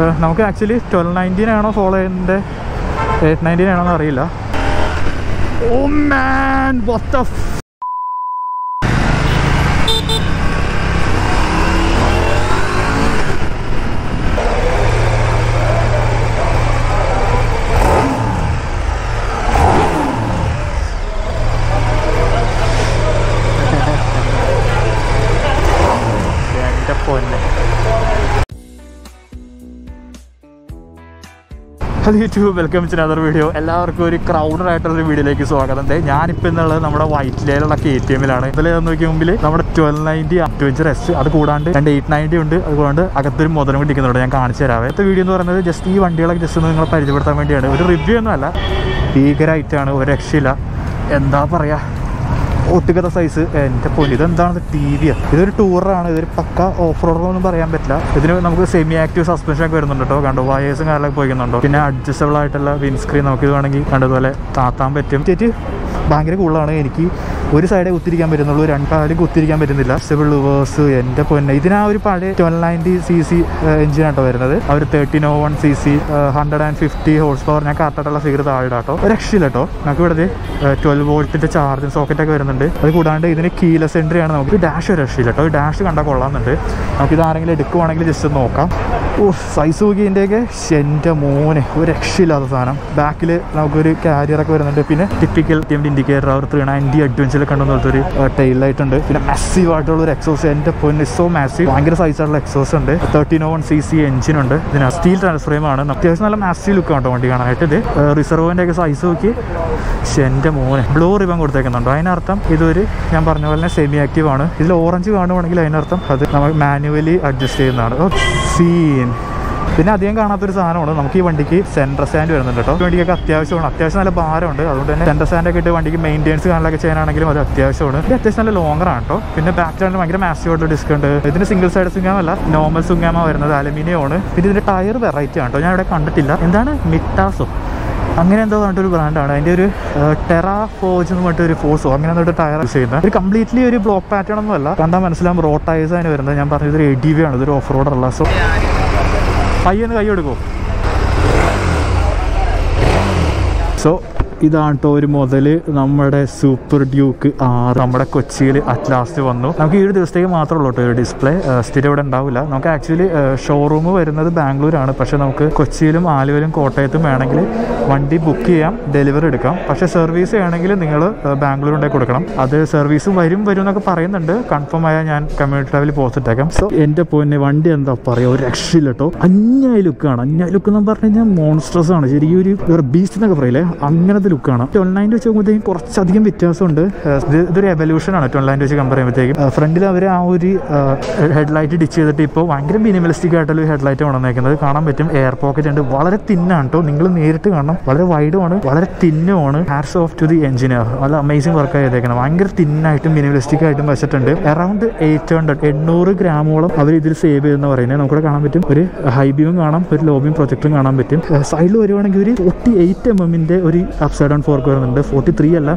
നമുക്ക് ആക്ച്വലി 1290 ആണോ ഫോളോ ചെയ്യുന്നത് 890 ആണോന്ന് അറിയില്ല. ഓ മാൻ വാട്ട് ദ എൻ്റെ പൊന്നെ. Hello YouTube, welcome to another video. എല്ലാവർക്കും ഒരു ക്രൗഡഡ് ആയിട്ടുള്ളൊരു വീഡിയോയിലേക്ക് സ്വാഗതം. ഞാനിപ്പോൾ എന്നുള്ളത് നമ്മുടെ വൈറ്റിലയിലുള്ള KTM-ലാണ്. ഇതിൽ നോക്കിയ മുമ്പിൽ നമ്മുടെ 1290 Adventure S, അത് കൂടാണ്ട് 890 ഉണ്ട്. അതുകൊണ്ട് അകത്തൊരു മുതലും ഇരിക്കുന്നുണ്ട്, ഞാൻ കാണിച്ചു തരാവേ. അടുത്ത വീഡിയോ എന്ന് പറയുന്നത് ജസ്റ്റ് ഈ വണ്ടികളൊക്കെ ജസ്റ്റ് ഒന്ന് നിങ്ങളെ പരിചയപ്പെടുത്താൻ വേണ്ടിയാണ്. ഒരു റിവ്യൂ ഒന്നും അല്ല, ഭീകരമായിട്ടാണ്, ഒരു രക്ഷയില്ല. എന്താ പറയുക, ഒട്ടുകഥ സൈസ്. എൻ്റെ പൊന്നി, ഇതെന്താണ് TV? ഇതൊരു ടൂറാണ്, ഇതൊരു പക്ക ഓഫ് റോഡറൊന്നും പറയാൻ പറ്റില്ല. ഇതിന് നമുക്ക് സെമി ആക്റ്റീവ് സസ്പെൻഷൻ ഒക്കെ വരുന്നുണ്ട് കേട്ടോ. കണ്ടോ, വയേഴ്സും കാര്യങ്ങളൊക്കെ പോയിക്കുന്നുണ്ടോ. പിന്നെ അഡ്ജസ്റ്റബിൾ ആയിട്ടുള്ള വിൻസ്ക്രീൻ നമുക്ക് ഇത് വേണമെങ്കിൽ കണ്ടതുപോലെ താത്താൻ പറ്റും. ഭയങ്കര കൂളാണ്. എനിക്ക് ഒരു സൈഡേ കുത്തിരിക്കാൻ പറ്റുന്നുള്ളൂ, രണ്ടാലും കുത്തിരിക്കാൻ പറ്റുന്നില്ല. സ്റ്റബിൾ ലിവേഴ്സ്, എൻ്റെ പൊന്നെ. ഇതിനാ ഒരു പഴയ 1290cc എഞ്ചിനാട്ടോ വരുന്നത്. അവർ 1301cc 150 ഹോഴ്സ് പവർ. ഞാൻ കറക്റ്റായിട്ടുള്ള ഫിഗർ താഴെ കേട്ടോ, രക്ഷയില്ല കേട്ടോ. നമുക്ക് ഇവിടെ 12 വോൾട്ടിൻ്റെ ചാർജിങ് സോക്കറ്റൊക്കെ വരുന്നുണ്ട്. അത് കൂടാണ്ട് ഇതിന് കീലെസ് എൻട്രി ആണ്. നമുക്ക് ഡാഷ് രക്ഷയില്ല കേട്ടോ. ഈ ഡാഷ് കണ്ടാൽ കൊള്ളാമെന്നുണ്ട്. നമുക്കിത് ആരെങ്കിലും എടുക്കുവാണെങ്കിൽ ജസ്റ്റ് ഒന്ന് നോക്കാം. ഓ, സൈസ് നോക്കിയതിൻ്റെയൊക്കെ എൻ്റെ മോനെ, ഒരു രക്ഷയില്ലാത്ത സാധനം. ബാക്കിൽ നമുക്കൊരു കാരിയറൊക്കെ വരുന്നുണ്ട്. പിന്നെ ടിപ്പിക്കൽ ഇൻഡിക്കേറ്റർ, അവർ 390 അഡ്വഞ്ചറിൽ കണ്ടെന്ന് പോലത്തെ ഒരു ടെയിൽ ലൈറ്റ് ഉണ്ട്. പിന്നെ മാസീവ് ആയിട്ടുള്ള ഒരു എക്സോസ്, എൻ്റെ പൊന്ന്, സോ മാസീവ്. ഭയങ്കര സൈസായിട്ടുള്ള എക്സോസ് ഉണ്ട്. 1301cc എഞ്ചിനുണ്ട്. ഇതിന് സ്റ്റീൽ ട്രാൻസ്ഫർ ആണ്. അത്യാവശ്യം നല്ല മാസീവ് ലുക്ക് ആട്ടോ വണ്ടി കാണാനായിട്ട്. ഇത് റിസർവോൻ്റെ ഒക്കെ സൈസ് നോക്കി, എൻ്റെ മോനെ. ബ്ലൂ റിബൺ കൊടുത്തേക്കുന്നുണ്ടോ, അതിനർത്ഥം ഇതൊരു, ഞാൻ പറഞ്ഞ പോലെ തന്നെ സെമി ആക്റ്റീവ് ആണ്. ഇതിൽ ഓറഞ്ച് കാണുവാണെങ്കിൽ അതിനർത്ഥം അത് നമ്മൾ മാനുവലി അഡ്ജസ്റ്റ് ചെയ്യുന്നതാണ്. സീൻ. പിന്നെ അധികം കാണാത്തൊരു സാധനമാണ്, നമുക്ക് ഈ വണ്ടിക്ക് സെൻട്രൽ സ്റ്റാൻഡ് വരുന്നുണ്ട് കേട്ടോ. വണ്ടിക്കൊക്കെ അത്യാവശ്യമാണ്, അത്യാവശ്യം നല്ല ഭാരമുണ്ട്. അതുകൊണ്ട് തന്നെ സെൻട്രൽ സ്റ്റാൻഡൊക്കെ ഇട്ട് വണ്ടിക്ക് മെയിൻ്റെനൻസ് കാണാനൊക്കെ ചെയ്യാനാണെങ്കിലും അത് അത്യാവശ്യമാണ്. ഇത് അത്യാവശ്യം നല്ല ലോങ്ങറാണ് കേട്ടോ. പിന്നെ ബാക്ക് സ്റ്റാൻഡ് ഭയങ്കര മാസീവ് ആയിട്ടുള്ള ഡിസ്ക് ഉണ്ട്. ഇതിന് സിംഗിൾ സൈഡ് സുങ്ങാമല്ല, നോർമൽ സുങ്ങാമ വരുന്നത്, അലുമിനിയം ആണ്. പിന്നെ ഇതിൻ്റെ ടയർ വെറൈറ്റി ആണ് കേട്ടോ, ഞാൻ ഇവിടെ കണ്ടിട്ടില്ല. എന്താണ് മിറ്റാസോ അങ്ങനെ എന്തോ പറഞ്ഞിട്ടൊരു ബ്രാൻഡാണ്. അതിൻ്റെ ഒരു ടെറാ ഫോർജ് എന്ന് പറഞ്ഞിട്ട് ഒരു ഫോഴ്സോ അങ്ങനെ എന്നിട്ട് ടയർ യൂസ് ചെയ്യുന്നത്. ഒരു കംപ്ലീറ്റ്ലി ഒരു ബ്ലോക്ക് പാറ്റേൺ ഒന്നും അല്ല, കണ്ടാൽ മനസ്സിലാവും റോഡ് ടയേഴ്സ് അതിന് വരുന്നത്. ഞാൻ പറഞ്ഞത് ഒരു ADV ആണ്, ഇതൊരു ഓഫ് റോഡറല്ല. സോ പയ്യൊന്ന് കൈ എടുക്കുമോ? സോ ഇതാണ് കേട്ടോ ഒരു മുതൽ നമ്മുടെ സൂപ്പർ ഡ്യൂക്ക് 6 നമ്മുടെ കൊച്ചിയിൽ അറ്റ് ലാസ്റ്റ് വന്നു. നമുക്ക് ഈ ഒരു ദിവസത്തേക്ക് മാത്രമേ ഉള്ളൂ കേട്ടോ ഒരു ഡിസ്പ്ലേ, സ്ഥിരം ഇവിടെ ഉണ്ടാവില്ല. നമുക്ക് ആക്ച്വലി ഷോറൂം വരുന്നത് ബാംഗ്ലൂരാണ്. പക്ഷേ നമുക്ക് കൊച്ചിയിലും ആലുവയിലും കോട്ടയത്തും വേണമെങ്കിൽ വണ്ടി ബുക്ക് ചെയ്യാം, ഡെലിവറി എടുക്കാം. പക്ഷേ സർവീസ് ചെയ്യണമെങ്കിൽ നിങ്ങൾ ബാംഗ്ലൂരുണ്ടേ കൊടുക്കണം. അത് സർവീസ് വരും എന്നൊക്കെ പറയുന്നുണ്ട്. കൺഫേം ആയാൽ ഞാൻ കമ്മ്യൂണിറ്റി ലെവലിൽ പോസ്റ്റ് ഇട്ടേക്കാം. സോ എൻ്റെ പൊന്നെ, വണ്ടി എന്താ പറയുക, ഒരു രക്ഷയില്ല കേട്ടോ. അന്യായ ലുക്കാണ്. അന്യായ ലുക്ക് എന്ന് പറഞ്ഞു കഴിഞ്ഞാൽ മോൺസ്ട്രസ് ആണ്. ശരിക്കും ഒരു ബീസ്റ്റ് എന്നൊക്കെ പറയില്ലേ, അങ്ങനത്തെ ലുക്കാണ്. 1290 വെച്ച് നോക്കുമ്പോഴത്തേക്കും കുറച്ചധികം വ്യത്യാസമുണ്ട്. ഇതൊരു എവല്യൂഷനാണ് 1290 വെച്ച് കമ്പയർ ചെയ്യുമ്പോഴത്തേക്കും. ഫ്രണ്ടിൽ അവർ ആ ഒരു ഹെഡ്ലൈറ്റ് ഡിച്ച് ചെയ്തിട്ട് ഇപ്പോൾ ഭയങ്കര മിനിമലിസ്റ്റിക് ആയിട്ടുള്ള ഒരു ഹെഡ്ലൈറ്റ് കൊണ്ടുവന്നേക്കുന്നത് കാണാൻ പറ്റും. എയർ പോക്കറ്റ് ഉണ്ട്, വളരെ തിന്നാണ് കേട്ടോ. നിങ്ങൾ നേരിട്ട് കാണണം, വളരെ വൈഡുമാണ്, വളരെ തിന്നുമാണ്. Hats off to the engineer, നല്ല അമേസിംഗ് വർക്ക് ചെയ്തേക്കുന്നത്. ഭയങ്കര തിന്നായിട്ടും മിനിമലിസ്റ്റിക് ആയിട്ടും വെച്ചിട്ടുണ്ട്. അറൗണ്ട് 800 ഗ്രാമോളം അവർ ഇതിൽ സേവ് ചെയ്തെന്ന് പറയുന്നത് നമുക്കിവിടെ കാണാൻ പറ്റും. ഒരു ഹൈ ബീമും കാണാം, ഒരു ലോ ബീം പ്രൊജക്ടറും കാണാൻ പറ്റും. സൈഡിൽ വരുവാണെങ്കിൽ ഒരു 48 mm ഒരു അപ്സൈഡ് ഡൗൺ ഫോർക്ക് വരുന്നുണ്ട്. 43 അല്ല,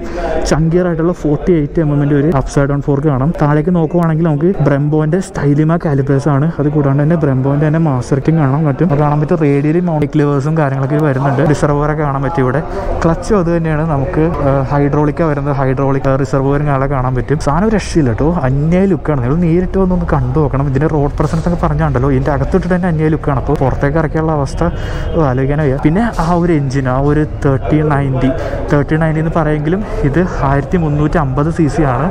ചങ്കിയർ ആയിട്ടുള്ള 48 mm ഒരു അപ്സൈഡ് ഡൗൺ ഫോർക്ക് കാണാം. താഴേക്ക് നോക്കുവാണെങ്കിൽ നമുക്ക് ബ്രെംബോന്റെ സ്റ്റൈലിമ കാലിപ്പേഴ്സ് ആണ്. അത് കൂടാണ്ട് തന്നെ ബ്രെംബോന്റെ തന്നെ മാസ്റ്റർക്കിങ് കാണാൻ പറ്റും. റേഡിയലി മൗണ്ടിക് ലിവേഴ്സും കാര്യങ്ങളൊക്കെ വരുന്നുണ്ട്. റിസർവോറൊക്കെ കാണാൻ പറ്റും ഇവിടെ. ക്ലച്ചും അത് തന്നെയാണ്. നമുക്ക് ഹൈഡ്രോളിക്ക വരുന്നത്, ഹൈഡ്രോളിക് റിസർവോറും കാണാൻ പറ്റും. സാധനം രക്ഷയില്ല കേട്ടോ, അന്യായ ലുക്കാണ്. നിങ്ങൾ നേരിട്ട് വന്നൊന്ന് കണ്ടു നോക്കണം. ഇതിന്റെ റോഡ് പ്രസൻസ് ഒക്കെ പറഞ്ഞാണ്ടല്ലോ, ഇതിന്റെ അകത്തിട്ട് തന്നെ അന്യായ ലുക്കാണ്. അപ്പോൾ പുറത്തേക്ക് ഇറക്കിയുള്ള അവസ്ഥ ആലോചിക്കാനോ. പിന്നെ ആ ഒരു എഞ്ചിൻ, ആ ഒരു 1390 എന്ന് പറയുമെങ്കിലും ഇത് 1350cc ആണ്.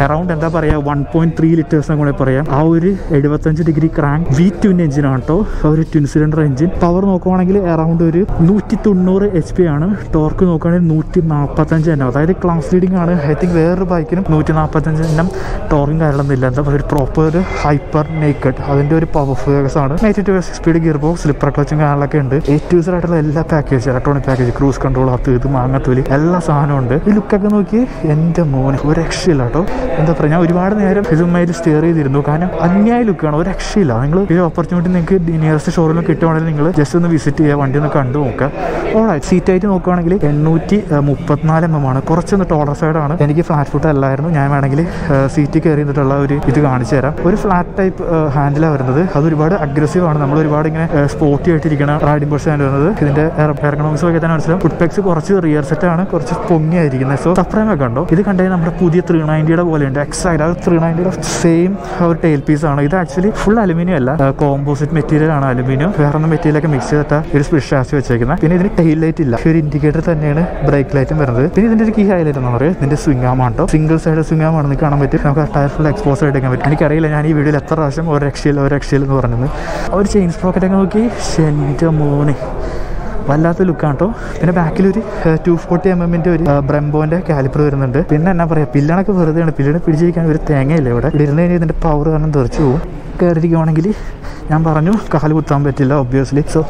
അറൗണ്ട് എന്താ പറയുക 1.3 ലിറ്റേഴ്സ് കൂടെ പറയാം. ആ ഒരു 75 ഡിഗ്രി ക്രാങ്ക് V-twin എഞ്ചിനാണ് കേട്ടോ, ഒരു ട്വിൻ സിലിണ്ടർ എഞ്ചിൻ. പവർ നോക്കുവാണെങ്കിൽ അറൗണ്ട് ഒരു 190 HP ആണ്. ടോർക്ക് നോക്കുകയാണെങ്കിൽ 145 എണ്ണം, അതായത് ക്ലാസ് ലീഡിംഗ് ആണ്. ഐ തിങ്ക് വേറൊരു ബൈക്കിനും 145 എണ്ണം ടോർക്കും കാര്യങ്ങളൊന്നുമില്ല. എന്താ ഒരു പ്രോപ്പർ ഹൈപ്പർ നേക്കഡ്, അതിൻ്റെ ഒരു പവർഫുൾസ് ആണ്. 92 സ്പീഡ് ഗിയർ ബോക്സ്, സ്ലിപ്പർ ക്ലച്ചും കാര്യങ്ങളൊക്കെ ഉണ്ട്. A-to-Z ആയിട്ടുള്ള എല്ലാ package, electronic package, cruise control, ഇത് മാങ്ങത്തൊലി, എല്ലാ സാധനവും ഉണ്ട്. ഈ ലുക്കൊക്കെ നോക്കി എൻ്റെ മോനെ, ഒരു രക്ഷയില്ല കേട്ടോ. എന്താ പറയുക, ഞാൻ ഒരുപാട് നേരം ഇതുമായിട്ട് സ്റ്റെയർ ചെയ്തിരുന്നു. കാരണം അന്യായ ലുക്കാണ്, ഒരു രക്ഷയില്ല. നിങ്ങൾ ഈ ഓപ്പർച്യൂണിറ്റി നിങ്ങൾക്ക് നിയറസ്റ്റ് ഷോറൂമിൽ കിട്ടുവാണെങ്കിൽ നിങ്ങൾ ജസ്റ്റ് ഒന്ന് വിസിറ്റ് ചെയ്യുക, വണ്ടി ഒന്ന് കണ്ടു നോക്കുക. ഓൾറൈറ്റ് സീറ്റ് ആയിട്ട് നോക്കുകയാണെങ്കിൽ 834 mm ആണ്. കുറച്ചൊന്ന് ടോളർ സൈഡാണ്. എനിക്ക് ഫ്ലാറ്റ് ഫുട്ട് അല്ലായിരുന്നു. ഞാൻ വേണമെങ്കിൽ സീറ്റ് കയറി നിന്നിട്ടുള്ള ഒരു ഇത് കാണിച്ചു തരാം. ഒരു ഫ്ലാറ്റ് ടൈപ്പ് ഹാൻഡിലാണ് വരുന്നത്. അത് ഒരുപാട് അഗ്രസീവ് ആണ്. നമ്മൾ ഒരുപാട് ഇങ്ങനെ സ്പോർട്ടി ആയിട്ടിരിക്കുന്ന റൈഡിംഗ് ബോർഡ് ഹാൻഡ് വരുന്നത്. ഇതിന്റെ എർഗണോമിക്സ് ഒക്കെ തന്നെ മനസ്സിലാവും. ഫുഡ് പെക്സ് കുറച്ച് റിയർ സെറ്റ് ആണ്, കുറച്ച് പൊങ്ങിയായിരിക്കുന്നത്. സോ സപ്രൈം ഒക്കെ ഉണ്ടോ ഇത് കണ്ടാൽ നമ്മുടെ പുതിയ 390 പോലെയുണ്ട്. എക്സാക്ട് ആ 390 സെയിം ഒരു ടെയിൽ പീസ് ആണ്. ഇത് ആക്ച്വലി ഫുൾ അലുമിനിയം അല്ല, കോമ്പോസിറ്റ് മെറ്റീരിയൽ ആണ്. അലുമിനിയം വേറെ മെറ്റീരിയലൊക്കെ മിക്സ് ചെയ്തിട്ട് ഒരു സ്പ്ലിറ്റ് ഷാസി വെച്ചേക്കുന്നത്. പിന്നെ ഇതിന് ടെയിൽ ലൈറ്റ് ഇല്ല. ഒരു ഇൻഡിക്കേറ്റർ തന്നെയാണ് ബ്രേക്ക് ലൈറ്റും വരുന്നത്. പിന്നെ ഇതിന്റെ ഒരു കീ ഹൈലൈറ്റ് എന്ന് പറയുന്നത് ഇതിന്റെ സ്വിംഗ് ആം ആണ്. സിംഗിൾ സൈഡ് സ്വിംഗ് ആം ആണെന്ന് കാണാൻ പറ്റും. നമുക്ക് ടയർ ഫുൾ എക്സ്പോസ് എടുക്കാൻ പറ്റും. എനിക്കറിയില്ല ഞാൻ ഈ വീഡിയോയിൽ എത്ര പ്രാവശ്യം ഒരു രക്ഷയിൽ എന്ന് പറഞ്ഞത്. ഒരു ചെയിൻ സ്പ്രോക്കറ്റൊക്കെ നോക്കി എൻ്റെ മോനെ വല്ലാത്ത ലുക്കാണ് കേട്ടോ. പിന്നെ ബാക്കിലൊരു 240 mm ഒരു ബ്രെംബോന്റെ കാലിപ്പർ വരുന്നുണ്ട്. പിന്നെ എന്നാ പറയാ, പില്ലണൊക്കെ വെറുതെയാണ്. പില്ലണ പിടിച്ചിരിക്കാൻ ഒരു തേങ്ങയില്ല ഇവിടെ. ഇരുന്ന് കഴിഞ്ഞാൽ ഇതിന്റെ പവർ കാരണം തെറിച്ചു പോകും. കയറിയിരിക്കുവാണെങ്കിൽ ഞാൻ പറഞ്ഞു കാല് കുത്താൻ പറ്റില്ല ഒബ്വിയസ്ലി. സോ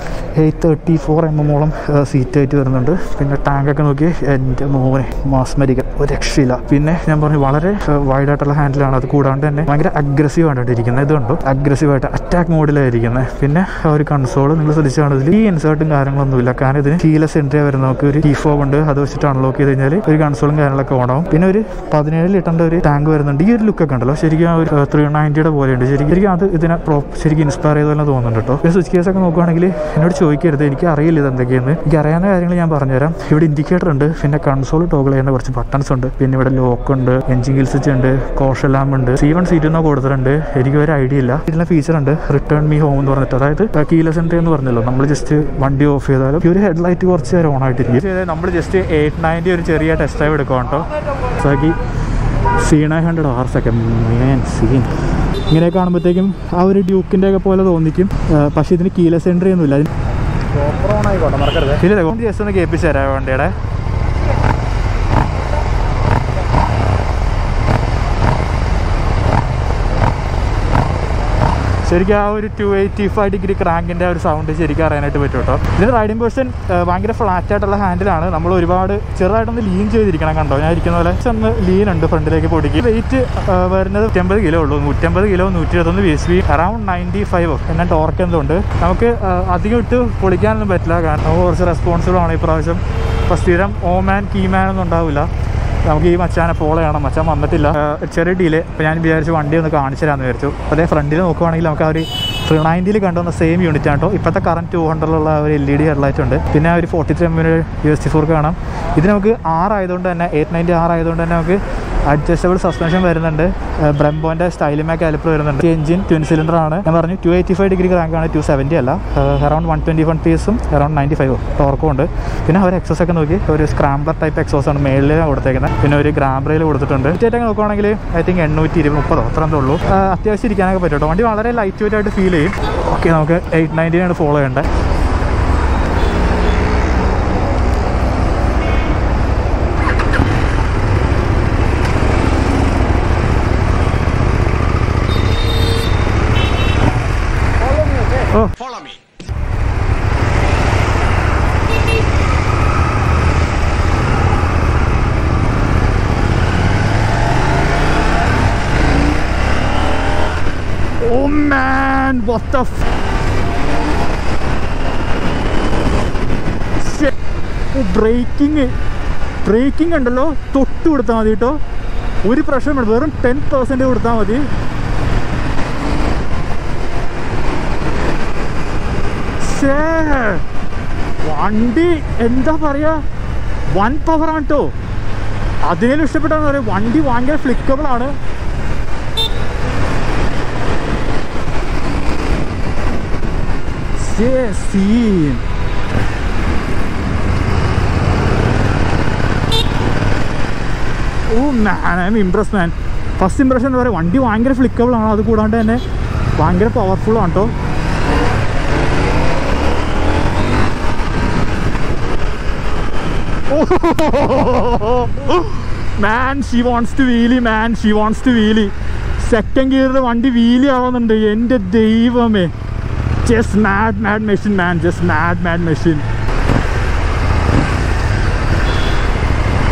834 mm സീറ്റ് ആയിട്ട് വരുന്നുണ്ട്. പിന്നെ ടാങ്കൊക്കെ നോക്കി എൻ്റെ മോനെ മാസ്മരിക ഒരു രക്ഷയില്ല. പിന്നെ ഞാൻ പറഞ്ഞു വളരെ വൈഡ് ആയിട്ടുള്ള ഹാൻഡിലാണ്. അത് കൂടാണ്ട് തന്നെ ഭയങ്കര അഗ്രസീവ് ആയിട്ടാണ് ഇരിക്കുന്നത്. ഇതുകൊണ്ടോ അഗ്രസീവായിട്ട് അറ്റാക്ക് മോഡിലായിരിക്കുന്നത്. പിന്നെ ഒരു കൺസോൾ നിങ്ങൾ ശ്രദ്ധിച്ചാണെങ്കിൽ ഈ ഇൻസേർട്ടും കാര്യങ്ങളൊന്നുമില്ല. കാരണം ഇതിന് കീലെസ് എൻട്രി വരുന്ന നമുക്ക് ഒരു കീ ഫോബ് ഉണ്ട്. അത് വെച്ചിട്ട് അൺലോക്ക് ചെയ്ത് കഴിഞ്ഞാൽ ഒരു കൺസോളും കാര്യങ്ങളൊക്കെ ഓണാവും. പിന്നെ ഒരു 17 ലിറ്ററിന്റെ ഒരു ടാങ്ക് വരുന്നുണ്ട്. ഈ ഒരു ലുക്കൊക്കെ ഉണ്ടല്ലോ ശരിക്കും ഒരു 390 പോലെയുണ്ട്. ശരിക്കും അത് ഇതിനെ ശരിക്കും ഇൻസ്പയർ ചെയ്തപോലെ തോന്നുന്നുണ്ട് കേട്ടോ. പിന്നെ സ്വിച്ച് കേസ് ഒക്കെ നോക്കുകയാണെങ്കിൽ എന്നോട് ചോദിക്കരുത്, എനിക്ക് അറിയില്ല ഇത് എന്തൊക്കെയാണ്. എനിക്ക് അറിയാവുന്ന കാര്യങ്ങൾ ഞാൻ പറഞ്ഞുതരാം. ഇവിടെ ഇൻഡിക്കേറ്റർ ഉണ്ട്. പിന്നെ കൺസോൾ ടോഗിൾ ചെയ്യുന്ന കുറച്ച് ബട്ടൺസ് ഉണ്ട്. പിന്നെ ഇവിടെ ലോക്ക് ഉണ്ട്, എൻജിൻ ഗിൽ സ്വിച്ച് ഉണ്ട്, കോഷൻ ലാമ്പ് ഉണ്ട്, C1 C2 കൊടുത്തിട്ടുണ്ട്. എനിക്ക് ഒരു ഐഡിയ ഇല്ല. ഇതിലുള്ള ഫീച്ചർ ഉണ്ട് റിട്ടേൺ മീ ഹോം എന്ന് പറഞ്ഞിട്ട്. അതായത് കീലെസ് എൻട്രി എന്ന് പറഞ്ഞല്ലോ. നമ്മൾ ജസ്റ്റ് വണ്ടി ഓഫ് ചെയ്താലും ഈ ഒരു ഹെഡ്ലൈറ്റ് കുറച്ച് നേരം ഓൺ ആയിട്ടിരിക്കും. നമ്മൾ ജസ്റ്റ് 890 ഒരു ചെറിയ ടെസ്റ്റ് ഡ്രൈവ് എടുക്കാം കേട്ടോ. സാക്കി C900 RS ഒക്കെ മെയിൻ സീൻ ഇങ്ങനെ കാണുമ്പോഴത്തേക്കും ആ ഒരു ഡ്യൂക്കിൻ്റെ ഒക്കെ പോലെ തോന്നിക്കും. പക്ഷേ ഇതിന് കീലെസ് എൻട്രി ഒന്നുമില്ല. ഇല്ല, ജസ്റ്റ് ഒന്ന് കേൾപ്പിച്ച് തരാം വണ്ടിയുടെ. ശരിക്കും ആ ഒരു 285 ഡിഗ്രി ക്രാങ്കിൻ്റെ ഒരു സൗണ്ട് ശരിക്കും അറിയാനായിട്ട് പറ്റും കേട്ടോ. ഇതിന് റൈഡിംഗ് പൊസിഷൻ ഭയങ്കര ഫ്ലാറ്റ് ആയിട്ടുള്ള ഹാൻഡിലാണ്. നമ്മൾ ഒരുപാട് ചെറുതായിട്ടൊന്ന് ലീൻ ചെയ്തിരിക്കണം. കണ്ടോ ഞാൻ ഇരിക്കുന്ന പോലെ ഒന്ന് ലീൻ ഉണ്ട് ഫ്രണ്ടിലേക്ക് പൊടിക്ക്. വെയിറ്റ് വരുന്നത് 150 കിലോ ഉള്ളൂ. 150 കിലോ 121 BSP അറൗണ്ട് 95 പിന്നെ ടോർക്ക് എന്തുകൊണ്ട് നമുക്ക് അധികം ഇട്ട് പൊളിക്കാനൊന്നും പറ്റില്ല. കാരണം നമുക്ക് കുറച്ച് റെസ്പോൺസിബിൾ ആണ് ഈ പ്രാവശ്യം. ഇപ്പോൾ സ്ഥിരം ഓമാൻ കീമാൻ ഒന്നും ഉണ്ടാവില്ല. നമുക്ക് ഈ മച്ചാനെ ഫോളോ ചെയ്യണം. മച്ചാൻ വന്നിട്ടില്ല, ചെറിയ ഡിലേ. അപ്പോൾ ഞാൻ വിചാരിച്ചു വണ്ടി ഒന്ന് കാണിച്ചു തരാമെന്ന് വിചാരിച്ചു. അതേ ഫ്രണ്ടിൽ നോക്കുവാണെങ്കിൽ നമുക്ക് ആ ഒരു 390 കണ്ടുവന്ന സെയിം യൂണിറ്റ് ആണ് കേട്ടോ. ഇപ്പോഴത്തെ കറണ്ട് 200 ഒരു LED ഹെഡ്ലൈറ്റ് ഉണ്ട്. പിന്നെ ഒരു 43 mm USD4 കാണാം. ഇത് നമുക്ക് 6 ആയതുകൊണ്ട് തന്നെ 890 6 ആയതുകൊണ്ട് തന്നെ നമുക്ക് അഡ്ജസ്റ്റബിൾ സസ്പെൻഷൻ വരുന്നുണ്ട്. ബ്രെംബോന്റെ സ്റ്റൈലിമാ കാലിപ്പർ വരുന്നുണ്ട്. എഞ്ചിൻ ട്വിൻ സിലിണ്ടർ ആണ്. ഞാൻ പറഞ്ഞു 285 ഡിഗ്രി ക്രാങ്കാണ്, 270 അല്ല. അറൗണ്ട് 121 PS അറൗണ്ട് 95 ടോർക്കും ഉണ്ട്. പിന്നെ ഒരു എക്സോസ് ഒക്കെ നോക്കി ഒരു സ്ക്രാംബ്ലർ ടൈപ്പ് എക്സോസ് ആണ് മേളിൽ കൊടുത്തേക്കുന്നത്. പിന്നെ ഒരു ഗ്രാം റെയിൽ കൊടുത്തിട്ടുണ്ട്. ഏറ്റവും നോക്കുകയാണെങ്കിൽ ഐ തിങ്ക് 820-30 അത്ര എന്തോ ഉള്ളൂ. അത്യാവശ്യം ഇരിക്കാനൊക്കെ പറ്റും. വണ്ടി വളരെ ലൈറ്റ് വെയിറ്റ് ആയിട്ട് ഫീൽ ചെയ്യും. ഓക്കെ, നമുക്ക് 890 ഫോളോ ചെയ്യേണ്ടത്. Oh. Follow me. Oh man, what the shit. Braking ഉണ്ടല്ലോ, തൊട്ട് കൊടുത്താൽ മതി കേട്ടോ. ഒരു പ്രശ്നം വെറും 10% കൊടുത്താൽ മതി. വണ്ടി എന്താ പറയാ, 1 പവറാണ് കേട്ടോ. അതിനേലും ഇഷ്ടപ്പെട്ടാന്ന് പറയാം. വണ്ടി ഭയങ്കര ഫ്ലിക്കബിൾ ആണ്. Scene oh man, I'm impress man. First impression എന്താ പറയുക, വണ്ടി ഭയങ്കര ഫ്ലിക്കബിൾ ആണ്. അത് കൂടാണ്ട് തന്നെ ഭയങ്കര പവർഫുൾ ആണ് കേട്ടോ. Man, she wants to wheelie, man. She wants to wheelie. Second ഗിയറിൽ വണ്ടി വീലി ആവുന്നുണ്ട്. എൻ്റെ ദൈവമേ, just mad machine man, just mad machine.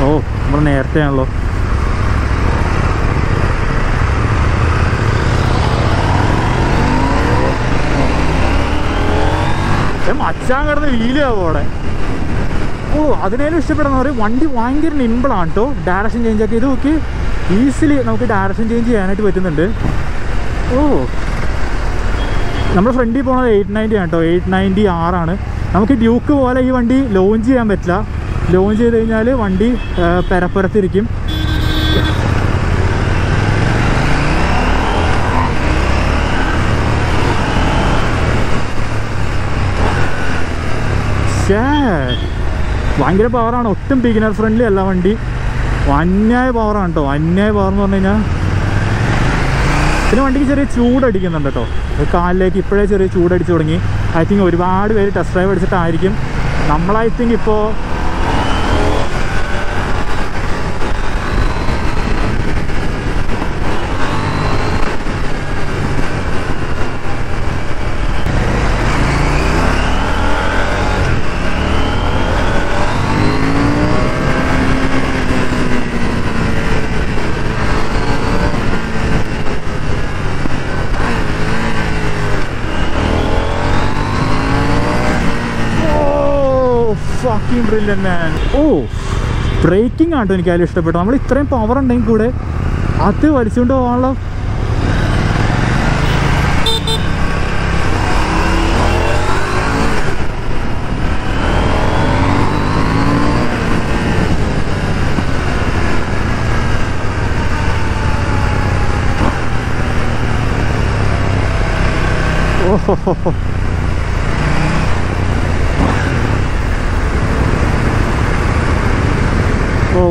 ഓ, നമ്മൾ നേരത്തെ ആണല്ലോ. മച്ചാൻ കിടന്ന് വീലി ആവും അവിടെ. ഓ അതിനേലും ഇഷ്ടപ്പെടുന്ന പറയും വണ്ടി ഭയങ്കര നിമ്പിളാണ് കേട്ടോ. ഡയറക്ഷൻ ചേഞ്ച് ഒക്കെ ഇത് നോക്കി ഈസിലി നമുക്ക് ഡയറക്ഷൻ ചേഞ്ച് ചെയ്യാനായിട്ട് പറ്റുന്നുണ്ട്. ഓ നമ്മുടെ ഫ്രണ്ടിൽ പോകുന്നത് 890 ആണ് കേട്ടോ. 890 R നമുക്ക് ഡ്യൂക്ക് പോലെ ഈ വണ്ടി ലോഞ്ച് ചെയ്യാൻ പറ്റില്ല. ലോഞ്ച് ചെയ്ത് കഴിഞ്ഞാൽ വണ്ടി പരപ്പുറത്തിരിക്കും. ഭയങ്കര പവറാണ്. ഒട്ടും ബിഗിനർ ഫ്രണ്ട്ലി അല്ല വണ്ടി. അന്യായ പവറാണ് കേട്ടോ. അന്യായ പവർ എന്ന് പറഞ്ഞു കഴിഞ്ഞാൽ പിന്നെ വണ്ടിക്ക് ചെറിയ ചൂടടിക്കുന്നുണ്ട് കേട്ടോ. കാലിലേക്ക് ഇപ്പോഴേ ചെറിയ ചൂടടിച്ച് തുടങ്ങി. ഐ തിങ്ക് ഒരുപാട് പേര് ടെസ്റ്റ് ഡ്രൈവ് അടിച്ചിട്ടായിരിക്കും. നമ്മൾ ഐ തിങ്ക് ഇപ്പോൾ fucking brilliant man. Oh braking auto എനിക്ക് അതിൽ ഇഷ്ടപ്പെട്ടു. നമ്മൾ ഇത്രയും പവർ ഉണ്ടെങ്കിൽ കൂടെ അത് വലിച്ചുകൊണ്ട് പോകാനുള്ള ഓഹോ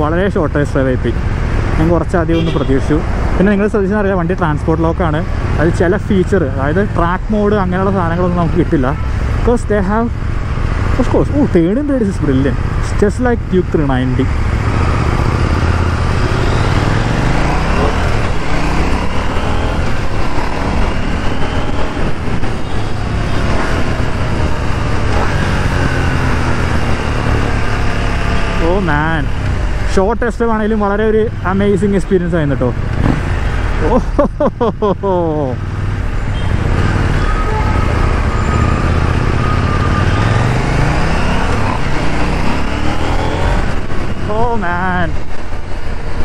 വളരെ ഷോർട്ട് ഡ്രൈവ് ആയിപ്പോയി. ഞാൻ കുറച്ചധികം ഒന്ന് പ്രതീക്ഷിച്ചു. പിന്നെ നിങ്ങൾ ശ്രദ്ധിച്ചാൽ അറിയാം വണ്ടി ട്രാൻസ്പോർട്ട് ലോക്കാണ്. അത് ചില ഫീച്ചർ അതായത് ട്രാക്ക് മോഡ് അങ്ങനെയുള്ള സാധനങ്ങളൊന്നും നമുക്ക് കിട്ടില്ല. Because they have of course turning radius is brilliant. Just like Duke 390. Oh man short test ആണെങ്കിലും വളരെ ഒരു അമേസിങ് എക്സ്പീരിയൻസ് ആയിരുന്നു കേട്ടോ. ഓ മാൻ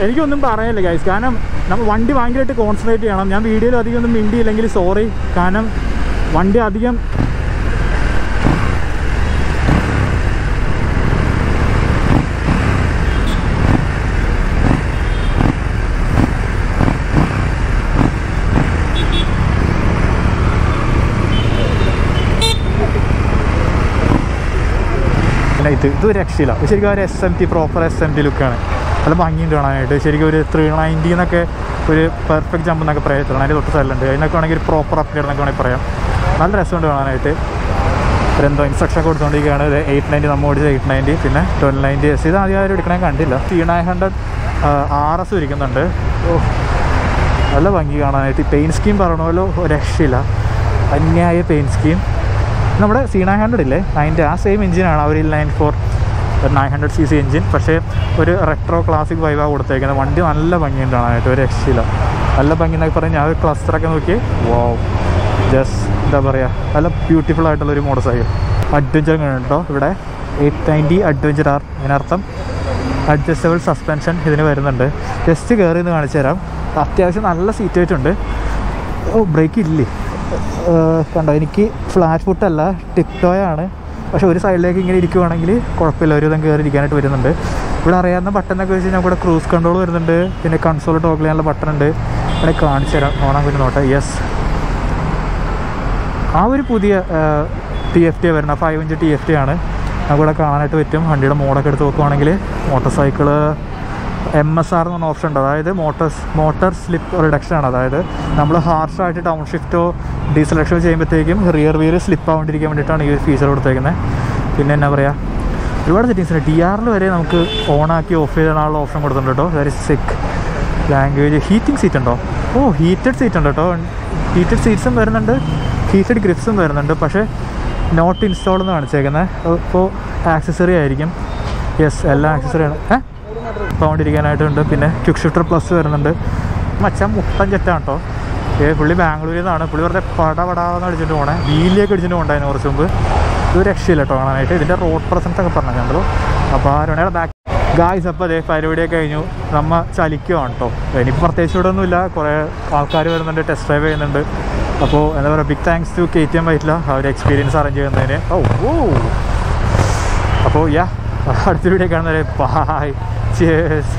എനിക്കൊന്നും പറയാനില്ല ഗൈസ്. കാരണം നമ്മൾ വണ്ടി ഭയങ്കരമായിട്ട് കോൺസെൻട്രേറ്റ് ചെയ്യണം. ഞാൻ വീഡിയോയിൽ അധികം ഒന്നും മിണ്ടിയില്ലെങ്കിൽ സോറി. കാരണം വണ്ടി അധികം ഇത് രക്ഷയില്ല. ശരിക്കും ഒരു SMT പ്രോപ്പർ SMT ലുക്കാണ്. നല്ല ഭംഗിയുണ്ട് കാണാനായിട്ട്. ശരിക്കും ഒരു 390 എന്നൊക്കെ ഒരു പെർഫെക്റ്റ് ജമ്പ് എന്നൊക്കെ പറയാം. 390 തൊട്ട് സ്ഥലമുണ്ട്. അതിനൊക്കെ വേണമെങ്കിൽ ഒരു പ്രോപ്പർ അപ്ഗ്രേഡ് എന്നൊക്കെ വേണമെങ്കിൽ പറയാം. നല്ല രസമുണ്ട് കാണാനായിട്ട്. എന്തോ ഇൻസ്ട്രക്ഷൻ ഒക്കെ കൊടുത്തുകൊണ്ടിരിക്കുകയാണ്. 890 നമ്മൾ ഓടിച്ച 890 പിന്നെ 1290S. ഇത് ആദ്യം ആരും എടുക്കണേ കണ്ടില്ല. C900 RS ഇരിക്കുന്നുണ്ട്. ഓ നല്ല ഭംഗി കാണാനായിട്ട്. പെയിൻറ്റ് സ്കീം പറയണ പോലെ രക്ഷയില്ല. അന്യായ പെയിൻറ്റ് സ്കീം. നമ്മുടെ C900 ഇല്ലേ 90 ആ സെയിം എഞ്ചിനാണ്. അവർ 900cc എഞ്ചിൻ. പക്ഷേ ഒരു റെട്രോ ക്ലാസിക് വൈബാണ് കൊടുത്തേക്കുന്നത്. വണ്ടി നല്ല ഭംഗിയുണ്ട് കാണാനായിട്ട്. ഒരു രക്ഷയില്ല. നല്ല ഭംഗി എന്നൊക്കെ പറഞ്ഞ് ഞാൻ ഒരു ക്ലസ്റ്ററൊക്കെ നോക്കി വാവ് ജസ്റ്റ് എന്താ പറയുക നല്ല ബ്യൂട്ടിഫുൾ ആയിട്ടുള്ളൊരു മോട്ടോർ സൈക്കിൾ. അഡ്വഞ്ചർ കേട്ടോ ഇവിടെ 890 അഡ്വഞ്ചർ R. ഇതിനർത്ഥം അഡ്ജസ്റ്റബിൾ സസ്പെൻഷൻ ഇതിന് വരുന്നുണ്ട്. ജസ്റ്റ് കയറി എന്ന് കാണിച്ചു തരാം. അത്യാവശ്യം നല്ല സീറ്റ് വെയിറ്റുണ്ട്. ഓ ബ്രേക്ക് ഇല്ലേ കണ്ടോ. എനിക്ക് ഫ്ലാറ്റ് ഫുട്ടല്ല ടിപ്ടോയാണ്. പക്ഷേ ഒരു സൈഡിലേക്ക് ഇങ്ങനെ ഇരിക്കുവാണെങ്കിൽ കുഴപ്പമില്ല. ഒരു വിധം കയറി ഇരിക്കാനായിട്ട് വരുന്നുണ്ട്. ഇവിടെ അറിയാവുന്ന ബട്ടനൊക്കെ വെച്ച് കഴിഞ്ഞാൽ ഇവിടെ ക്രൂസ് കൺട്രോൾ വരുന്നുണ്ട്. പിന്നെ കൺസോൾ ടോഗിൾ ചെയ്യാനുള്ള ബട്ടൺ ഉണ്ട്. ഇവിടെ കാണിച്ചു തരാം. ഓണാൻ പറ്റും നോട്ടെ. യെസ് ആ ഒരു പുതിയ TFT വരുന്നത് 5 ഇഞ്ച് TFT ആണ്. നമുക്കിവിടെ കാണാനായിട്ട് പറ്റും. വണ്ടിയുടെ മോഡൊക്കെ എടുത്ത് നോക്കുവാണെങ്കിൽ മോട്ടോർ സൈക്കിള് MSR എന്ന് പറഞ്ഞ ഓപ്ഷൻ ഉണ്ട്. അതായത് മോട്ടോർ സ്ലിപ്പ് റിഡക്ഷൻ ആണ്. അതായത് നമ്മൾ ഹാർഷായിട്ട് ഡൗൺ ഷിഫ്റ്റോ ഡീസലക്ഷനോ ചെയ്യുമ്പോഴത്തേക്കും റിയർ വീല് സ്ലിപ്പ് ആവാണ്ടിരിക്കാൻ വേണ്ടിയിട്ടാണ് ഈ ഒരു ഫീച്ചർ കൊടുത്തേക്കുന്നത്. പിന്നെ എന്നാ പറയുക ഒരുപാട് സെറ്റിങ്സ് ഉണ്ട്. DR വരെ നമുക്ക് ഓണാക്കി ഓഫ് ചെയ്യാനുള്ള ഓപ്ഷൻ കൊടുത്തിട്ടുണ്ട് കേട്ടോ. വെരി സിക്ക് ലാംഗ്വേജ്. ഹീറ്റിംഗ് സീറ്റ് ഉണ്ടോ? ഓ ഹീറ്റഡ് സീറ്റ് ഉണ്ട് കേട്ടോ. ഹീറ്റഡ് സീറ്റ്സും വരുന്നുണ്ട്. ഹീറ്റഡ് ഗ്രിപ്സും വരുന്നുണ്ട്. പക്ഷേ നോട്ട് ഇൻസ്റ്റാൾ എന്ന് കാണിച്ചേക്കുന്നത്. ഇപ്പോൾ ആക്സസറി ആയിരിക്കും. യെസ് എല്ലാം ആക്സസറിയാണ്. പോകാണ്ടിരിക്കാനായിട്ടുണ്ട്. പിന്നെ ക്വിക്ക് ഷിഫ്റ്റർ പ്ലസ് വരുന്നുണ്ട്. മച്ചാൻ മുട്ടൻ ചെറ്റാണ് കേട്ടോ. പുള്ളി ബാംഗ്ലൂരിൽ നിന്നാണ്. പുള്ളി വെറുതെ പടപടാന്ന് അടിച്ചിട്ട് പോകണേ. വീലിലേക്ക് അടിച്ചിട്ട് പോകണ്ടായിരുന്നു കുറച്ച് മുമ്പ്. ഇത് രക്ഷയില്ല കേട്ടോ കാണാനായിട്ട്. ഇതിൻ്റെ റോഡ് പ്രസൻസ് ഒക്കെ പറഞ്ഞു കണ്ടു. അപ്പോൾ അരുണയുടെ ബാക്ക് ഗായ്സ്. അപ്പോൾ അതേ പരിപാടിയൊക്കെ കഴിഞ്ഞു, നമ്മൾ ചലിക്കുവാണ് കേട്ടോ. എനിക്ക് പ്രത്യേകിച്ച് ഇവിടെ ഒന്നുമില്ല, കുറേ ആൾക്കാർ വരുന്നുണ്ട്, ടെസ്റ്റ് ഡ്രൈവ് ചെയ്യുന്നുണ്ട്. അപ്പോൾ എന്താ പറയുക, ബിഗ് താങ്ക്സ് ടു KTM പറ്റില്ല ആ ഒരു എക്സ്പീരിയൻസ് അറേഞ്ച് ചെയ്യുന്നതിന്. അപ്പോൾ അടുത്ത വീഡിയോ കാണുന്നവരെ ബൈ, ചിയേഴ്സ്.